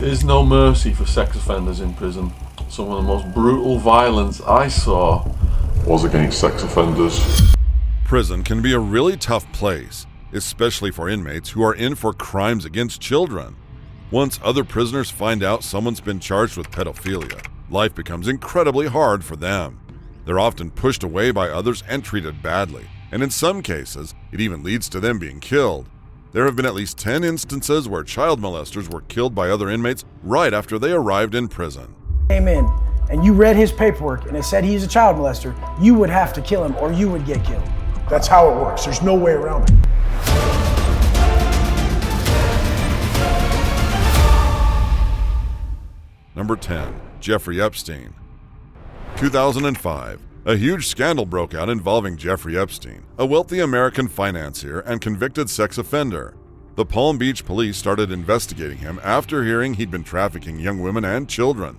There's no mercy for sex offenders in prison. Some of the most brutal violence I saw was against sex offenders. Prison can be a really tough place, especially for inmates who are in for crimes against children. Once other prisoners find out someone's been charged with pedophilia, life becomes incredibly hard for them. They're often pushed away by others and treated badly, and in some cases, it even leads to them being killed. There have been at least 10 instances where child molesters were killed by other inmates right after they arrived in prison. Came in and you read his paperwork and it said he's a child molester, you would have to kill him or you would get killed. That's how it works. There's no way around it. Number 10. Jeffrey Epstein. 2005. A huge scandal broke out involving Jeffrey Epstein, a wealthy American financier and convicted sex offender. The Palm Beach police started investigating him after hearing he'd been trafficking young women and children.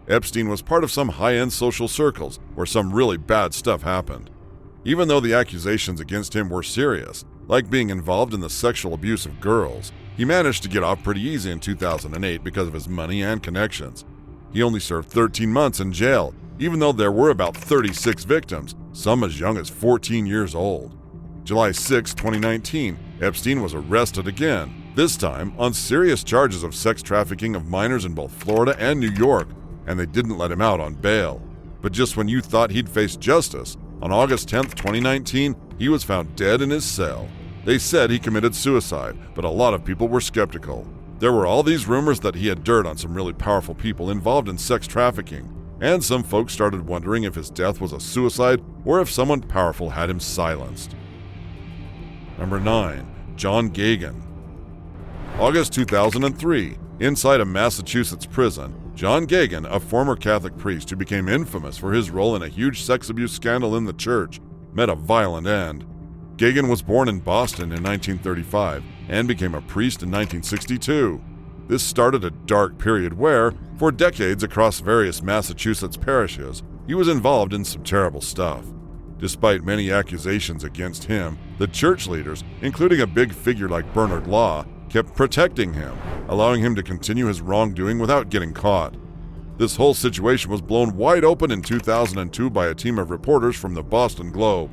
Epstein was part of some high-end social circles where some really bad stuff happened. Even though the accusations against him were serious, like being involved in the sexual abuse of girls, he managed to get off pretty easy in 2008 because of his money and connections. He only served 13 months in jail, even though there were about 36 victims, some as young as 14 years old. July 6, 2019, Epstein was arrested again, this time on serious charges of sex trafficking of minors in both Florida and New York, and they didn't let him out on bail. But just when you thought he'd face justice, on August 10, 2019, he was found dead in his cell. They said he committed suicide, but a lot of people were skeptical. There were all these rumors that he had dirt on some really powerful people involved in sex trafficking, and some folks started wondering if his death was a suicide or if someone powerful had him silenced. Number 9. John Geoghan. August 2003, inside a Massachusetts prison, John Geoghan, a former Catholic priest who became infamous for his role in a huge sex abuse scandal in the church, met a violent end. Geoghan was born in Boston in 1935 and became a priest in 1962. This started a dark period where, for decades across various Massachusetts parishes, he was involved in some terrible stuff. Despite many accusations against him, the church leaders, including a big figure like Bernard Law, kept protecting him, allowing him to continue his wrongdoing without getting caught. This whole situation was blown wide open in 2002 by a team of reporters from the Boston Globe.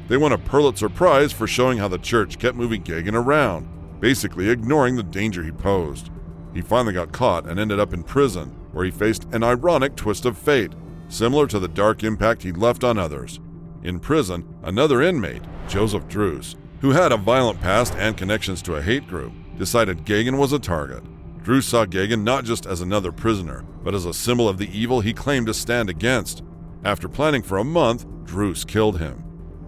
They won a Pulitzer Prize for showing how the church kept moving Geoghan around, basically ignoring the danger he posed. He finally got caught and ended up in prison, where he faced an ironic twist of fate, similar to the dark impact he'd left on others. In prison, another inmate, Joseph Druce, who had a violent past and connections to a hate group, decided Geoghan was a target. Druce saw Geoghan not just as another prisoner, but as a symbol of the evil he claimed to stand against. After planning for a month, Druce killed him.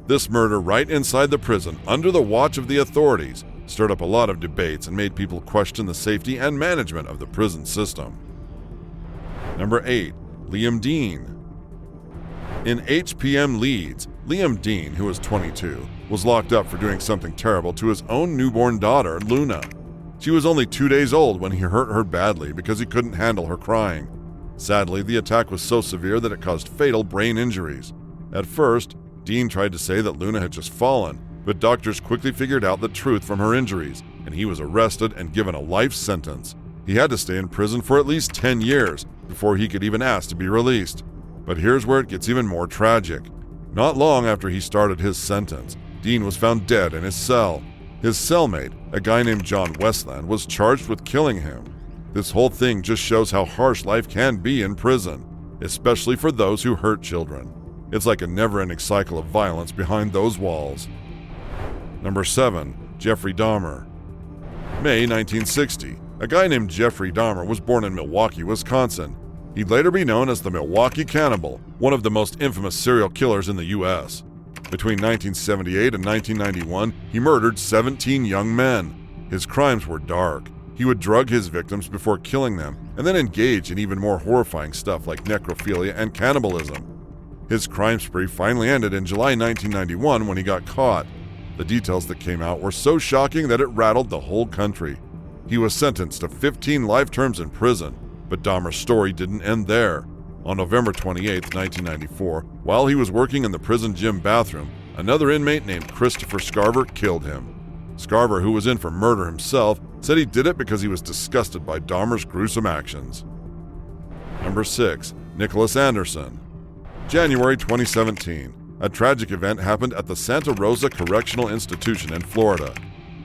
This murder right inside the prison, under the watch of the authorities, stirred up a lot of debates and made people question the safety and management of the prison system. Number 8. Liam Dean. In HPM Leeds, Liam Dean, who was 22, was locked up for doing something terrible to his own newborn daughter, Luna. She was only 2 days old when he hurt her badly because he couldn't handle her crying. Sadly, the attack was so severe that it caused fatal brain injuries. At first, Dean tried to say that Luna had just fallen, but doctors quickly figured out the truth from her injuries, and he was arrested and given a life sentence. He had to stay in prison for at least 10 years before he could even ask to be released. But here's where it gets even more tragic. Not long after he started his sentence, Dean was found dead in his cell. His cellmate, a guy named John Westland, was charged with killing him. This whole thing just shows how harsh life can be in prison, especially for those who hurt children. It's like a never-ending cycle of violence behind those walls. Number 7. Jeffrey Dahmer. May 1960. A guy named Jeffrey Dahmer was born in Milwaukee, Wisconsin. He'd later be known as the Milwaukee Cannibal, one of the most infamous serial killers in the U.S. Between 1978 and 1991, he murdered 17 young men. His crimes were dark. He would drug his victims before killing them, and then engage in even more horrifying stuff like necrophilia and cannibalism. His crime spree finally ended in July 1991 when he got caught. The details that came out were so shocking that it rattled the whole country. He was sentenced to 15 life terms in prison, but Dahmer's story didn't end there. On November 28, 1994, while he was working in the prison gym bathroom, another inmate named Christopher Scarver killed him. Scarver, who was in for murder himself, said he did it because he was disgusted by Dahmer's gruesome actions. Number 6. Nicholas Anderson. January 2017. A tragic event happened at the Santa Rosa Correctional Institution in Florida.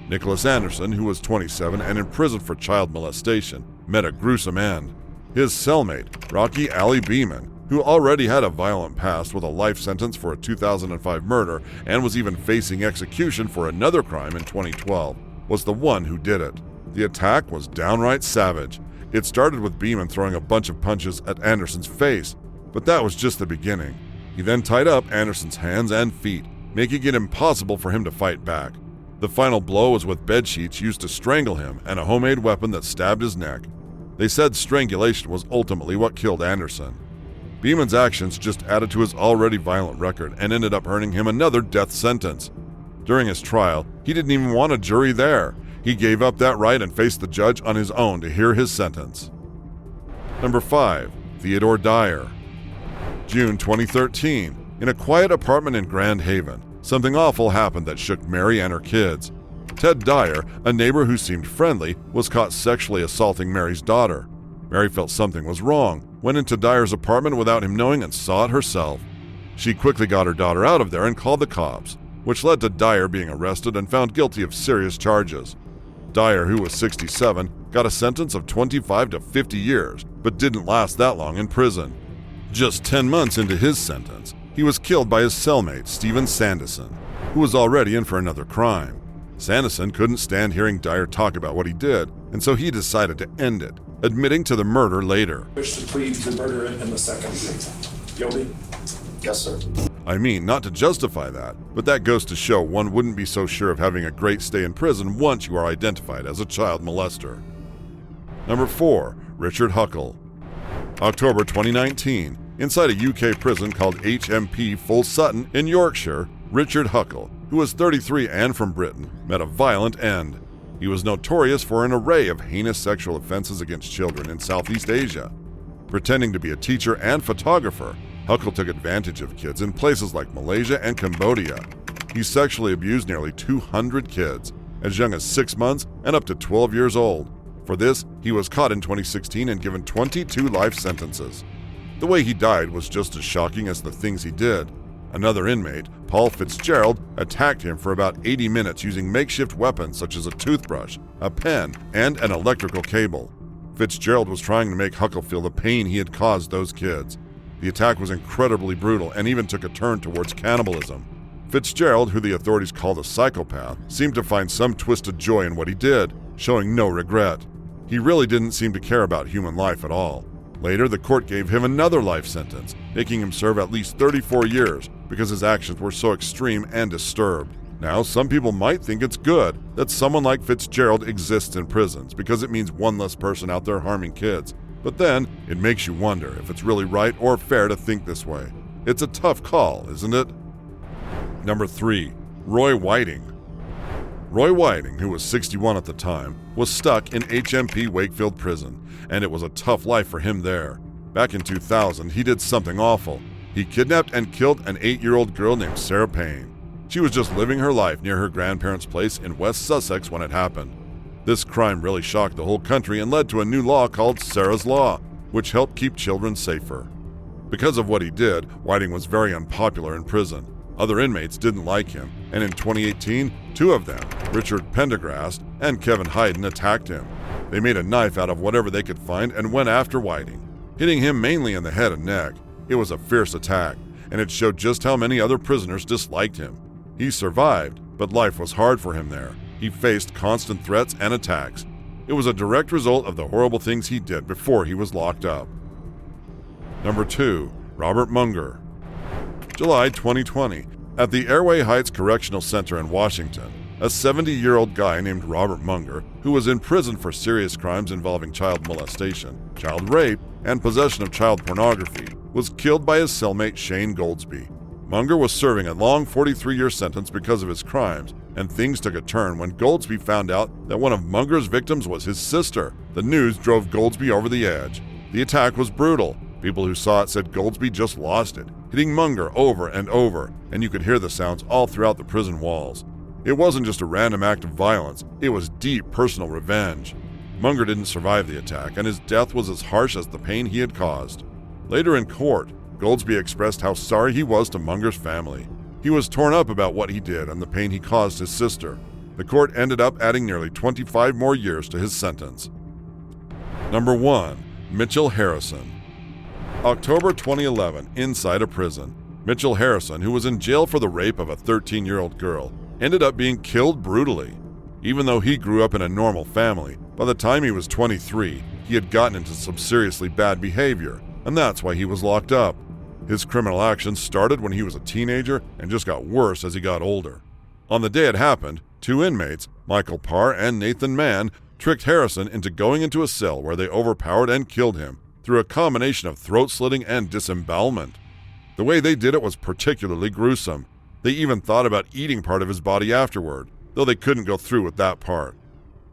Nicholas Anderson, who was 27 and in prison for child molestation, met a gruesome end. His cellmate, Rocky Allie Beeman, who already had a violent past with a life sentence for a 2005 murder and was even facing execution for another crime in 2012, was the one who did it. The attack was downright savage. It started with Beeman throwing a bunch of punches at Anderson's face, but that was just the beginning. He then tied up Anderson's hands and feet, making it impossible for him to fight back. The final blow was with bed sheets used to strangle him and a homemade weapon that stabbed his neck. They said strangulation was ultimately what killed Anderson. Beeman's actions just added to his already violent record and ended up earning him another death sentence. During his trial, he didn't even want a jury there. He gave up that right and faced the judge on his own to hear his sentence. Number 5. Theodore Dyer. June 2013. In a quiet apartment in Grand Haven, something awful happened that shook Mary and her kids. Ted Dyer, a neighbor who seemed friendly, was caught sexually assaulting Mary's daughter. Mary felt something was wrong, went into Dyer's apartment without him knowing and saw it herself. She quickly got her daughter out of there and called the cops, which led to Dyer being arrested and found guilty of serious charges. Dyer, who was 67, got a sentence of 25 to 50 years, but didn't last that long in prison. Just 10 months into his sentence, he was killed by his cellmate, Stephen Sanderson, who was already in for another crime. Sanderson couldn't stand hearing Dyer talk about what he did, and so he decided to end it, admitting to the murder later. Wish to plead to murder in the second degree. Guilty? Yes, sir. I mean, not to justify that, but that goes to show one wouldn't be so sure of having a great stay in prison once you are identified as a child molester. Number 4. Richard Huckle. October 2019. Inside a UK prison called HMP Full Sutton in Yorkshire, Richard Huckle, who was 33 and from Britain, met a violent end. He was notorious for an array of heinous sexual offenses against children in Southeast Asia. Pretending to be a teacher and photographer, Huckle took advantage of kids in places like Malaysia and Cambodia. He sexually abused nearly 200 kids, as young as 6 months and up to 12 years old. For this, he was caught in 2016 and given 22 life sentences. The way he died was just as shocking as the things he did. Another inmate, Paul Fitzgerald, attacked him for about 80 minutes using makeshift weapons such as a toothbrush, a pen, and an electrical cable. Fitzgerald was trying to make Huckle feel the pain he had caused those kids. The attack was incredibly brutal and even took a turn towards cannibalism. Fitzgerald, who the authorities called a psychopath, seemed to find some twisted joy in what he did, showing no regret. He really didn't seem to care about human life at all. Later, the court gave him another life sentence, making him serve at least 34 years because his actions were so extreme and disturbed. Now, some people might think it's good that someone like Fitzgerald exists in prisons because it means one less person out there harming kids. But then, it makes you wonder if it's really right or fair to think this way. It's a tough call, isn't it? Number 3. Roy Whiting. Roy Whiting, who was 61 at the time, was stuck in HMP Wakefield Prison, and it was a tough life for him there. Back in 2000, he did something awful. He kidnapped and killed an 8-year-old girl named Sarah Payne. She was just living her life near her grandparents' place in West Sussex when it happened. This crime really shocked the whole country and led to a new law called Sarah's Law, which helped keep children safer. Because of what he did, Whiting was very unpopular in prison. Other inmates didn't like him, and in 2018, 2 of them, Richard Pendergrast and Kevin Hayden, attacked him. They made a knife out of whatever they could find and went after Whiting, hitting him mainly in the head and neck. It was a fierce attack, and it showed just how many other prisoners disliked him. He survived, but life was hard for him there. He faced constant threats and attacks. It was a direct result of the horrible things he did before he was locked up. Number 2. Robert Munger. July 2020. At the Airway Heights Correctional Center in Washington, a 70-year-old guy named Robert Munger, who was in prison for serious crimes involving child molestation, child rape, and possession of child pornography, was killed by his cellmate Shane Goldsby. Munger was serving a long 43-year sentence because of his crimes, and things took a turn when Goldsby found out that one of Munger's victims was his sister. The news drove Goldsby over the edge. The attack was brutal. People who saw it said Goldsby just lost it, hitting Munger over and over, and you could hear the sounds all throughout the prison walls. It wasn't just a random act of violence, it was deep personal revenge. Munger didn't survive the attack, and his death was as harsh as the pain he had caused. Later in court, Goldsby expressed how sorry he was to Munger's family. He was torn up about what he did and the pain he caused his sister. The court ended up adding nearly 25 more years to his sentence. Number 1. Mitchell Harrison. October 2011, inside a prison. Mitchell Harrison, who was in jail for the rape of a 13-year-old girl, ended up being killed brutally. Even though he grew up in a normal family, by the time he was 23, he had gotten into some seriously bad behavior, and that's why he was locked up. His criminal actions started when he was a teenager and just got worse as he got older. On the day it happened, 2 inmates, Michael Parr and Nathan Mann, tricked Harrison into going into a cell where they overpowered and killed him through a combination of throat slitting and disembowelment. The way they did it was particularly gruesome. They even thought about eating part of his body afterward, though they couldn't go through with that part.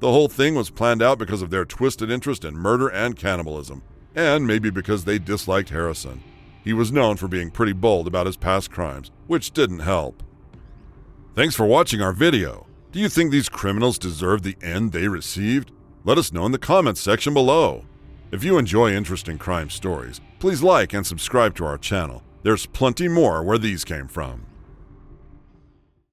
The whole thing was planned out because of their twisted interest in murder and cannibalism, and maybe because they disliked Harrison. He was known for being pretty bold about his past crimes, which didn't help. Thanks for watching our video. Do you think these criminals deserve the end they received? Let us know in the comments section below. If you enjoy interesting crime stories, please like and subscribe to our channel. There's plenty more where these came from.